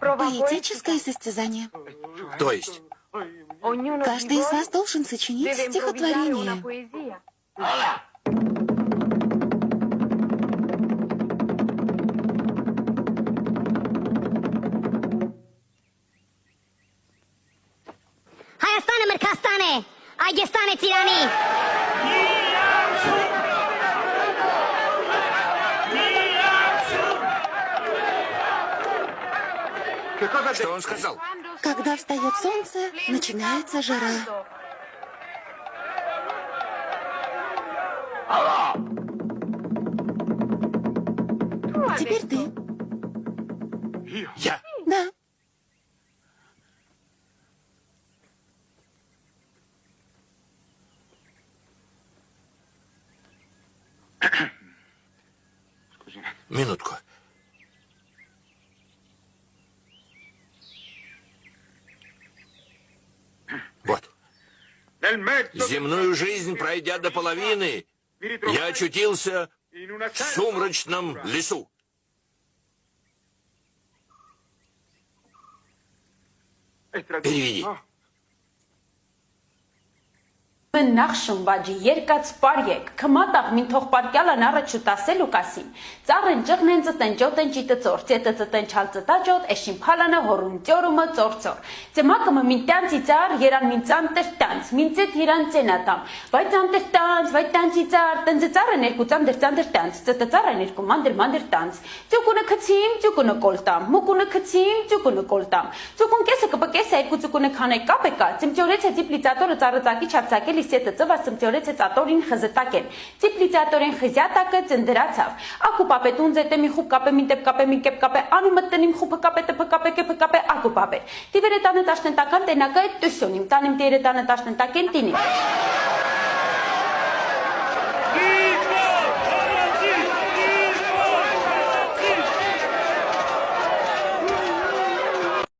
Поэтическое состязание. То есть? Каждый из вас должен сочинить стихотворение. Հայաստանը մրգաստան է, Այգեստան է Ծիրանի։ Что он сказал? Когда встает солнце, начинается жара. Теперь ты. Я? Да. Минутку. Вот. Земную жизнь пройдя до половины, я очутился в сумрачном лесу. Переведи. Նախ շմբաջի երկած պարյեք, կմատաղ մին թող պարկյալան առաջ շուտասել ու կասին, ծառեն ճղնեն ծտեն ճոտեն ճիտը ծոր, ծետը ծտեն չալ ծտա ճոտ, էշին պալանը հորուն ճորումը ծոր, ծեմակը մին տանցի ծար, երան մին ծանտեր տանց, մին ծետ երան ծենատամ, վայ ծանտեր տանց, վայ տանցի ծար, տնձը ծառեն երկու ծանտեր տանց, ծետը ծառեն երկու մանդեր տանց, ծուկունը քցիմ, ծուկունը կոլտամ, մուկունը քցիմ, ծուկունը կոլտամ, ծուկուն կեսը կպկեսը երկու ծուկունը քանե կապեկա, ծմճորեց է ծիպլիցատորը ծառածակի չապցակել Սետը ծվասım teorece ծատորին խզտակեն ծիպլիցատորեն խզյատակը ծնդրացավ ակու պապետուն ձետե մի խուպ կապե մին տեպ կապե մին կեպ կապե անումը տնիմ խուպը կապե տպը կապե կեպը կապե ակու պապե տիվերը տանը տաշնտական տենակը է տուսյոնիմ տանիմ տերը տանը տաշնտակեն տինիմ